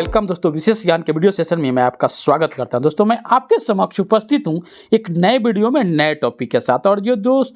Welcome दोस्तों, विशेष ज्ञान के वीडियो सेशन में मैं आपका स्वागत करता हूं। दोस्तों मैं आपके समक्ष उपस्थित हूं एक नए वीडियो में नए टॉपिक के साथ। और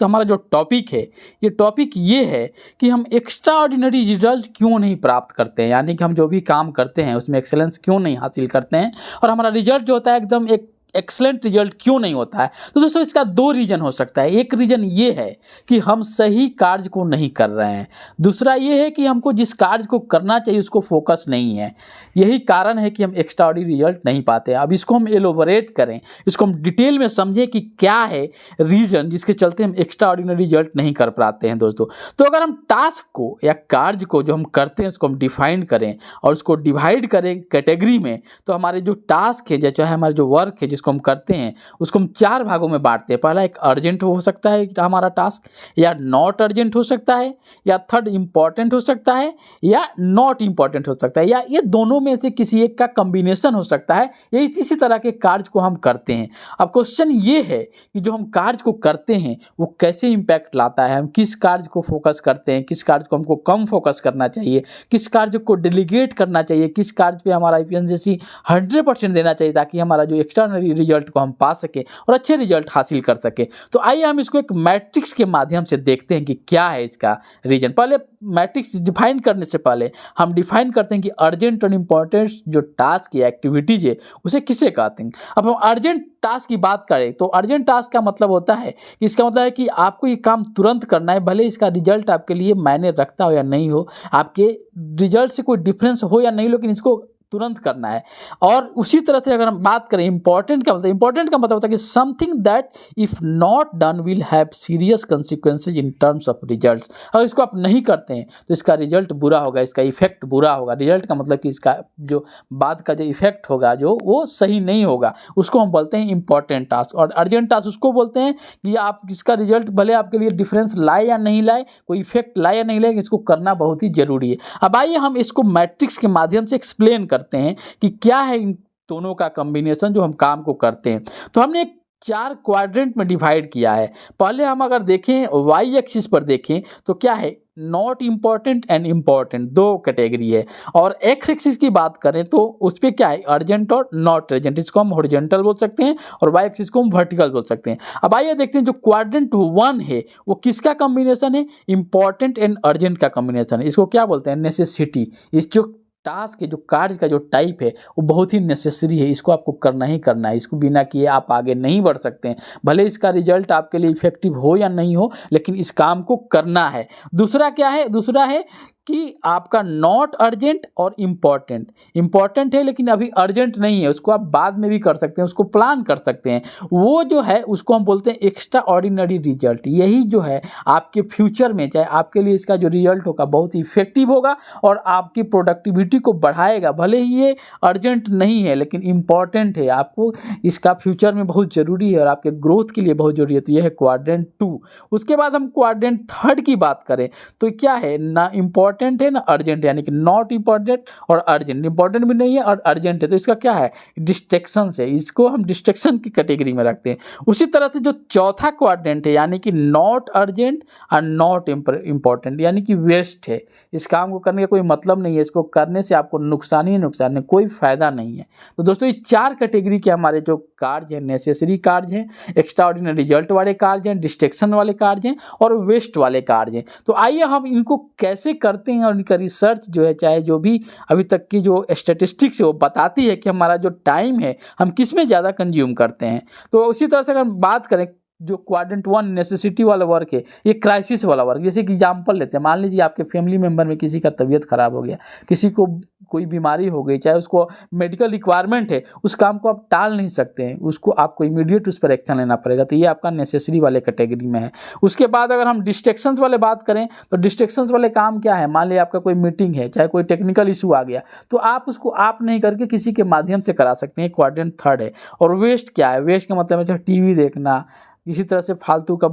हमारा जो टॉपिक है, ये टॉपिक ये है कि हम एक्स्ट्रा ऑर्डिनरी रिजल्ट क्यों नहीं प्राप्त करते हैं, यानी कि हम जो भी काम करते हैं उसमें एक्सेलेंस क्यों नहीं हासिल करते हैं और हमारा रिजल्ट जो होता है एकदम एक एक्सलेंट रिजल्ट क्यों नहीं होता है। तो दोस्तों इसका दो रीज़न हो सकता है। एक रीज़न ये है कि हम सही कार्य को नहीं कर रहे हैं, दूसरा ये है कि हमको जिस कार्य को करना चाहिए उसको फोकस नहीं है। यही कारण है कि हम एक्स्ट्रा ऑर्डिनरी रिजल्ट नहीं पाते। अब इसको हम एलोबरेट करें, इसको हम डिटेल में समझें कि क्या है रीज़न जिसके चलते हम एक्स्ट्रा ऑर्डिनरी रिजल्ट नहीं कर पाते हैं। दोस्तों तो अगर हम टास्क को या कार्य को जो हम करते हैं उसको हम डिफाइन करें और उसको डिवाइड करें कैटेगरी में, तो हमारे जो टास्क है, चाहे हमारे जो वर्क है जिसको हम करते हैं उसको हम चार भागों में बांटते हैं। पहला एक अर्जेंट हो सकता है हमारा टास्क, या नॉट अर्जेंट हो सकता है, या थर्ड इंपॉर्टेंट हो सकता है, या नॉट इंपॉर्टेंट हो सकता है, या ये दोनों में से किसी एक का कॉम्बिनेशन हो सकता है। यही इसी तरह के कार्य को हम करते हैं। अब क्वेश्चन ये है कि जो हम कार्य को करते हैं वो कैसे इंपैक्ट लाता है, हम किस कार्य को फोकस करते हैं, किस कार्य को हमको कम फोकस करना चाहिए, किस कार्य को डेलीगेट करना चाहिए, किस कार्य पे हमारा एफिशिएंसी 100% देना चाहिए ताकि हमारा जो एक्स्ट्राऑर्डिनरी रिजल्ट को हम पा सके और अच्छे रिजल्ट हासिल कर सके। तो आइए हम इसको एक मैट्रिक्स के माध्यम से देखते हैं कि क्या है इसका रीजन। पहले मैट्रिक्स डिफाइन करने से पहले हम डिफाइन करते हैं कि अर्जेंट और इम्पोर्टेंट जो टास्क या एक्टिविटीज है उसे किसे कहते हैं। अब हम अर्जेंट टास्क की बात करें तो अर्जेंट टास्क का मतलब होता है कि इसका मतलब है कि आपको ये काम तुरंत करना है, भले इसका रिजल्ट आपके लिए मायने रखता हो या नहीं हो, आपके रिजल्ट से कोई डिफरेंस हो या नहीं, लेकिन इसको तुरंत करना है। और उसी तरह से अगर हम बात करें इंपॉर्टेंट का मतलब होता है कि something that if not done will have serious consequences in terms of results. अगर इसको आप नहीं करते हैं तो इसका रिजल्ट बुरा होगा, इसका इफेक्ट बुरा होगा। रिजल्ट का मतलब कि इसका जो बाद का जो इफेक्ट होगा जो वो सही नहीं होगा, उसको हम बोलते हैं इंपॉर्टेंट टास्क। और अर्जेंट टास्क उसको बोलते हैं कि आप इसका रिजल्ट भले आपके लिए डिफरेंस लाए या नहीं लाए, कोई इफेक्ट लाए या नहीं लाए, इसको करना बहुत ही जरूरी है। अब आइए हम इसको मैट्रिक्स के माध्यम से एक्सप्लेन करते हैं कि क्या है इन दोनों का कॉम्बिनेशन जो हम काम को करते हैं। तो हमने एक 4 क्वाड्रेंट में डिवाइड किया है। पहले हम अगर देखें वाई एक्सिस पर देखें तो क्या है, नॉट इम्पॉर्टेंट एंड इम्पॉर्टेंट दो कैटेगरी है। और एक्स एक्सिस की बात करें तो उस पर क्या है, अर्जेंट और नॉट अर्जेंट, इसको हम हॉरिजॉन्टल बोल सकते हैं और वाई एक्सिस को हम वर्टिकल बोल सकते हैं। अब आइए देखते हैं जो क्वाड्रेंट 1 है वो किसका कॉम्बिनेशन है, इंपॉर्टेंट एंड अर्जेंट का कॉम्बिनेशन है। इसको क्या बोलते हैं, नेसेसिटी। इस जो टास्क के जो कार्य का जो टाइप है वो बहुत ही नेसेसरी है, इसको आपको करना ही करना है, इसको बिना किए आप आगे नहीं बढ़ सकते हैं। भले इसका रिजल्ट आपके लिए इफेक्टिव हो या नहीं हो, लेकिन इस काम को करना है। दूसरा क्या है, दूसरा है कि आपका नॉट अर्जेंट और इम्पॉर्टेंट है लेकिन अभी अर्जेंट नहीं है, उसको आप बाद में भी कर सकते हैं, उसको प्लान कर सकते हैं। वो जो है उसको हम बोलते हैं एक्स्ट्रा ऑर्डिनरी रिजल्ट। यही जो है आपके फ्यूचर में चाहे आपके लिए इसका जो रिजल्ट होगा बहुत ही इफेक्टिव होगा और आपकी प्रोडक्टिविटी को बढ़ाएगा। भले ही ये अर्जेंट नहीं है लेकिन इम्पॉर्टेंट है, आपको इसका फ्यूचर में बहुत ज़रूरी है और आपके ग्रोथ के लिए बहुत ज़रूरी है। तो यह है क्वाड्रेंट 2। उसके बाद हम क्वाड्रेंट 3 की बात करें तो क्या है, ना इम्पॉर्टेंट है ना अर्जेंट, यानी कि नॉट इंपॉर्टेंट और अर्जेंट, इंपॉर्टेंट भी नहीं है और अर्जेंट है। तो इसका क्या है, डिस्ट्रैक्शन है, इसको हम डिस्ट्रैक्शन की कैटेगरी में रखते हैं। उसी तरह से जो चौथा क्वाड्रेंट है यानी कि नॉट अर्जेंट और नॉट इंपॉर्टेंट, यानी कि वेस्ट है, इस काम को करने का कोई मतलब नहीं है, इसको करने से आपको नुकसान ही नुकसान है, कोई फायदा नहीं है। तो दोस्तों ये 4 कैटेगरी के हमारे जो कार्य हैं, नेसेसरी कार्य हैं, एक्स्ट्रा ऑर्डिनरी रिजल्ट वाले कार्य हैं, डिस्ट्रैक्शन वाले कार्य हैं और वेस्ट वाले कार्य हैं। तो आइए हम इनको कैसे करते हैं और इनका रिसर्च जो है, चाहे जो भी अभी तक की जो स्टैटिस्टिक्स है वो बताती है कि हमारा जो टाइम है हम किस में ज़्यादा कंज्यूम करते हैं। तो उसी तरह से अगर हम बात करें जो क्वाड्रेंट 1 नेसेसिटी वाला वर्क है, ये क्राइसिस वाला वर्क। जैसे कि एग्जांपल लेते हैं, मान लीजिए आपके फैमिली मेंबर में किसी का तबीयत खराब हो गया, किसी को कोई बीमारी हो गई, चाहे उसको मेडिकल रिक्वायरमेंट है, उस काम को आप टाल नहीं सकते हैं, उसको आपको इमीडिएट उस पर एक्शन लेना पड़ेगा। तो ये आपका नेसेसरी वाले कैटेगरी में है। उसके बाद अगर हम डिस्ट्रैक्शंस वाले बात करें तो डिस्ट्रैक्शंस वाले काम क्या है, मान लीजिए आपका कोई मीटिंग है, चाहे कोई टेक्निकल इशू आ गया, तो आप उसको आप नहीं करके किसी के माध्यम से करा सकते हैं, क्वाड्रेंट 3 है। और वेस्ट क्या है, वेस्ट का मतलब है टीवी देखना, इसी तरह से फालतू का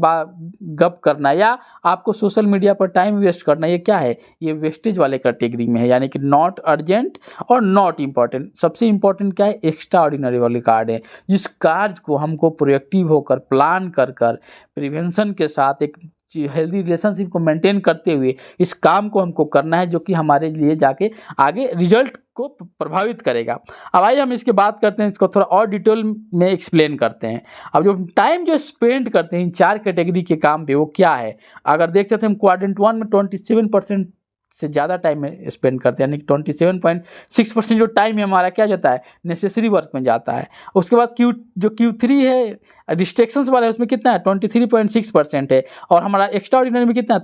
गप करना या आपको सोशल मीडिया पर टाइम वेस्ट करना, ये क्या है, ये वेस्टेज वाले कैटेगरी में है, यानी कि नॉट अर्जेंट और नॉट इम्पॉर्टेंट। सबसे इम्पॉर्टेंट क्या है, एक्स्ट्रा ऑर्डिनरी वाले कार्ड है, जिस कार्य को हमको प्रोएक्टिव होकर प्लान कर प्रिवेंशन के साथ एक हेल्दी रिलेशनशिप को मेंटेन करते हुए इस काम को हमको करना है, जो कि हमारे लिए जाके आगे रिजल्ट को प्रभावित करेगा। अब आइए हम इसके बात करते हैं, इसको थोड़ा और डिटेल में एक्सप्लेन करते हैं। अब जो टाइम जो स्पेंड करते हैं इन 4 कैटेगरी के काम पे वो क्या है, अगर देख सकते हैं हम क्वाड्रेंट 1 में 27% से ज़्यादा टाइम में स्पेंड करते हैं, यानी 27.6% जो टाइम है हमारा क्या जाता है, नेसेसरी वर्क में जाता है। उसके बाद Q3 है डिस्ट्रैक्शंस वाला है, उसमें कितना है 23.6% है, और हमारा एक्स्ट्राऑर्डिनरी में कितना है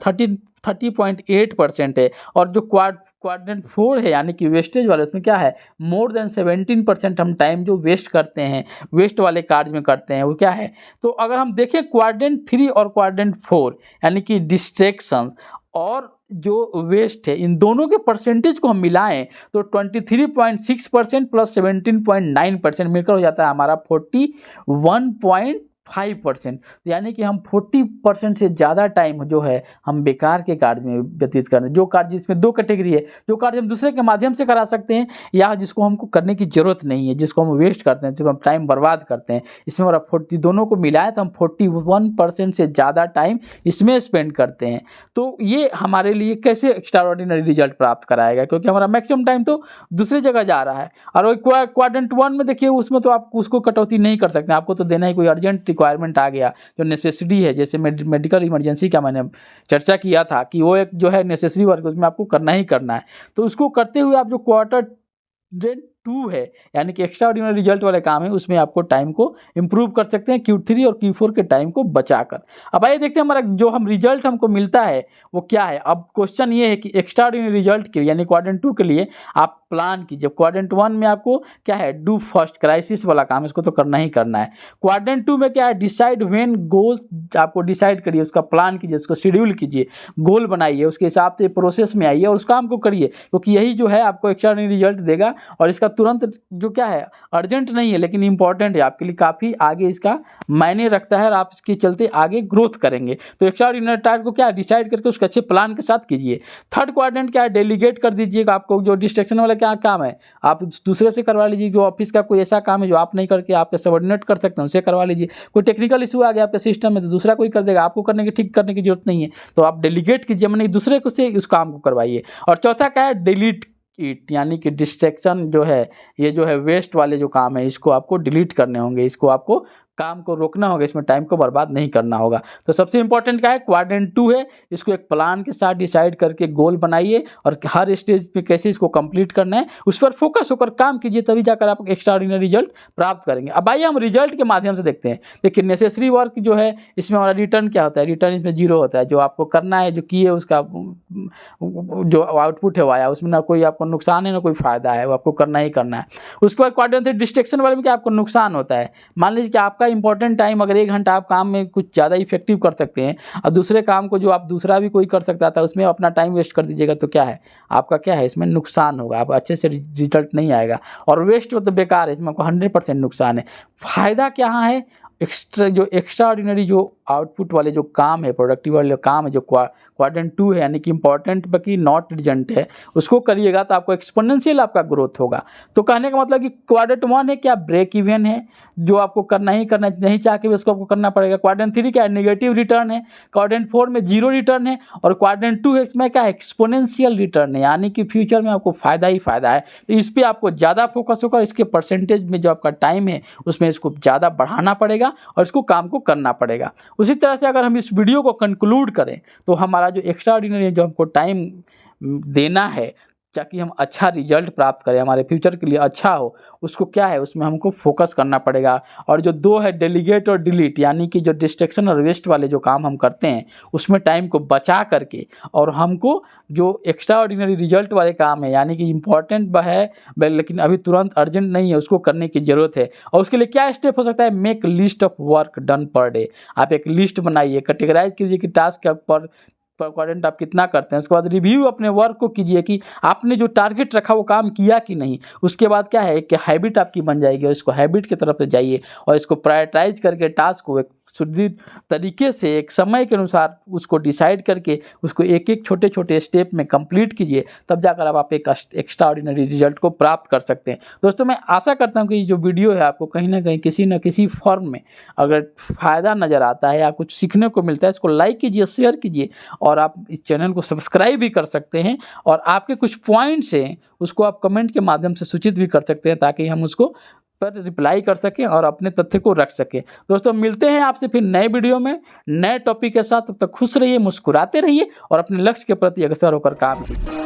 30.8% है। और जो क्वाड्रेंट 4 है यानी कि वेस्टेज वाले, उसमें क्या है मोर देन 17% हम टाइम जो वेस्ट करते हैं, वेस्ट वाले कार्य में करते हैं, वो क्या है। तो अगर हम देखें क्वाड्रेंट 3 और क्वाड्रेंट 4 यानी कि डिस्ट्रैक्शंस और जो वेस्ट है, इन दोनों के परसेंटेज को हम मिलाएं तो 23.6% प्लस 17.9% मिलकर हो जाता है हमारा 41.5%। यानी कि हम 40% से ज़्यादा टाइम जो है हम बेकार के कार्य में व्यतीत कर रहे हैं। जो कार्य जिसमें 2 कैटेगरी है, जो कार्य हम दूसरे के माध्यम से करा सकते हैं या जिसको हमको करने की ज़रूरत नहीं है, जिसको हम वेस्ट करते हैं, जब हम टाइम बर्बाद करते हैं, इसमें हमारा 40 दोनों को मिलाएं तो हम 41% से ज़्यादा टाइम इसमें स्पेंड करते हैं। तो ये हमारे लिए कैसे एक्स्ट्राऑर्डिनरी रिजल्ट प्राप्त कराएगा, क्योंकि हमारा मैक्सिमम टाइम तो दूसरी जगह जा रहा है। और क्वाड्रेंट 1 में देखिए उसमें तो आप उसको कटौती नहीं कर सकते, आपको तो देना ही, कोई अर्जेंट रिक्वायरमेंट आ गया जो नेसेसिटी है, जैसे मेडिकल इमरजेंसी का मैंने चर्चा किया था कि वो एक जो है नेसेसरी वर्क उसमें आपको करना ही करना है। तो उसको करते हुए आप जो क्वाड्रेंट 2 है यानी कि एक्स्ट्राऑर्डिनरी रिजल्ट वाले काम है, उसमें आपको टाइम को इंप्रूव कर सकते हैं Q3 और Q4 के टाइम को बचाकर। अब आइए देखते हैं हमारा जो हम रिजल्ट हमको मिलता है वो क्या है। अब क्वेश्चन ये है कि एक्स्ट्राऑर्डिनरी रिजल्ट के लिए यानी क्वाड्रेंट 2 के लिए आप प्लान कीजिए। क्वाड्रेंट 1 में आपको क्या है डू फर्स्ट क्राइसिस वाला काम, इसको तो करना ही करना है। क्वाड्रेंट 2 में क्या है डिसाइड व्हेन गोल, आपको डिसाइड करिए, उसका प्लान कीजिए, उसको शेड्यूल कीजिए, गोल बनाइए, उसके हिसाब से प्रोसेस में आइए और उस काम को करिए, क्योंकि यही जो है आपको एक्स्ट्राऑर्डिनरी रिजल्ट देगा। और इसका तुरंत जो क्या है अर्जेंट नहीं है लेकिन इंपॉर्टेंट है, आपके लिए काफ़ी आगे इसका मायने रखता है और आप इसके चलते आगे ग्रोथ करेंगे। तो एक्स्ट्राऑर्डिनरी टास्क को क्या डिसाइड करके उसके अच्छे प्लान के साथ कीजिए। थर्ड क्वाड्रेंट क्या है डेलीगेट कर दीजिएगा, आपको जो डिस्ट्रैक्शन वाला क्या काम है आप दूसरे से करवा लीजिए। जो ऑफिस का कोई ऐसा काम है जो आप नहीं करके आपके सबऑर्डिनेट कर सकते हैं उनसे करवा लीजिए। कोई टेक्निकल इशू आ गया आपके सिस्टम में तो दूसरा कोई कर देगा, आपको करने की ठीक करने की जरूरत नहीं है, तो आप डेलीगेट कीजिए, मैंने दूसरे को से उस काम को करवाइए। और चौथा क्या है डिलीट इट, यानी कि डिस्ट्रैक्शन जो है ये जो है वेस्ट वाले जो काम है इसको आपको डिलीट करने होंगे, इसको आपको काम को रोकना होगा, इसमें टाइम को बर्बाद नहीं करना होगा। तो सबसे इंपॉर्टेंट क्या है क्वाड्रेंट 2 है, इसको एक प्लान के साथ डिसाइड करके गोल बनाइए और हर स्टेज पे कैसे इसको कंप्लीट करना है उस पर फोकस होकर काम कीजिए, तभी जाकर आप एक्स्ट्राऑर्डिनरी रिजल्ट प्राप्त करेंगे। अब आइए हम रिजल्ट के माध्यम से देखते हैं। देखिए नेसेसरी वर्क जो है इसमें हमारा रिटर्न क्या होता है, रिटर्न इसमें 0 होता है। जो आपको करना है, जो किए उसका जो आउटपुट है वो आया, उसमें ना कोई आपको नुकसान है ना कोई फायदा है, वो आपको करना ही करना है। उसके बाद क्वाड्रेंट 3 डिस्ट्रैक्शन वाले में क्या आपको नुकसान होता है। मान लीजिए कि आपका इंपॉर्टेंट टाइम अगर 1 घंटा आप काम में कुछ ज़्यादा इफेक्टिव कर सकते हैं और दूसरे काम को जो आप दूसरा भी कोई कर सकता था उसमें अपना टाइम वेस्ट कर दीजिएगा, तो क्या है आपका क्या है इसमें नुकसान होगा, आप अच्छे से रिजल्ट नहीं आएगा। और वेस्ट मतलब बेकार है, इसमें आपको 100% नुकसान है। फायदा क्या है एक्स्ट्राऑर्डिनरी जो आउटपुट वाले जो काम है, प्रोडक्टिव वाले काम है, जो क्वाड्रेंट 2 है यानी कि इंपॉर्टेंट बाकी नॉट अर्जेंट है, उसको करिएगा तो आपको एक्सपोनेंशियल आपका ग्रोथ होगा। तो कहने का मतलब कि क्वाड्रेंट 1 है क्या ब्रेक इवन है, जो आपको करना ही करना, नहीं चाह के भी उसको आपको करना पड़ेगा। क्वाड्रेंट 3 क्या है नेगेटिव रिटर्न है, क्वाड्रेंट 4 में 0 रिटर्न है, और क्वाड्रेंट 2 में क्या है एक्सपोनेंशियल रिटर्न है, यानी कि फ्यूचर में आपको फायदा ही फायदा है। तो इस पर आपको ज़्यादा फोकस होकर इसके परसेंटेज में जो आपका टाइम है उसमें इसको ज़्यादा बढ़ाना पड़ेगा और इसको काम को करना पड़ेगा। उसी तरह से अगर हम इस वीडियो को कंक्लूड करें तो हमारा जो एक्स्ट्राऑर्डिनरी जो हमको टाइम देना है ताकि हम अच्छा रिजल्ट प्राप्त करें, हमारे फ्यूचर के लिए अच्छा हो, उसको क्या है उसमें हमको फोकस करना पड़ेगा। और जो 2 है डेलीगेट और डिलीट, यानी कि जो डिस्ट्रैक्शन और वेस्ट वाले जो काम हम करते हैं उसमें टाइम को बचा करके और हमको जो एक्स्ट्राऑर्डिनरी रिजल्ट वाले काम है यानी कि इंपॉर्टेंट है लेकिन अभी तुरंत अर्जेंट नहीं है, उसको करने की ज़रूरत है। और उसके लिए क्या स्टेप हो सकता है, make list of work done per day. आप एक लिस्ट बनाइए, कैटेगराइज कीजिए कि टास्क पर क्वाड्रेंट आप कितना करते हैं। उसके बाद रिव्यू अपने वर्क को कीजिए कि आपने जो टारगेट रखा वो काम किया कि नहीं। उसके बाद क्या है कि हैबिट आपकी बन जाएगी और इसको हैबिट की तरफ से जाइए और इसको प्रायोरिटाइज करके टास्क को एक सुदृढ़ तरीके से एक समय के अनुसार उसको डिसाइड करके उसको एक एक छोटे छोटे स्टेप में कंप्लीट कीजिए, तब जाकर आप एक एक्स्ट्राऑर्डिनरी रिजल्ट को प्राप्त कर सकते हैं। दोस्तों मैं आशा करता हूं कि जो वीडियो है आपको कहीं ना कहीं किसी न किसी फॉर्म में अगर फ़ायदा नज़र आता है या कुछ सीखने को मिलता है, इसको लाइक कीजिए, शेयर कीजिए और आप इस चैनल को सब्सक्राइब भी कर सकते हैं, और आपके कुछ पॉइंट्स हैं उसको आप कमेंट के माध्यम से सूचित भी कर सकते हैं, ताकि हम उसको पर रिप्लाई कर सकें और अपने तथ्य को रख सकें। दोस्तों मिलते हैं आपसे फिर नए वीडियो में नए टॉपिक के साथ। तब तक खुश रहिए, मुस्कुराते रहिए और अपने लक्ष्य के प्रति अग्रसर होकर काम कीजिए।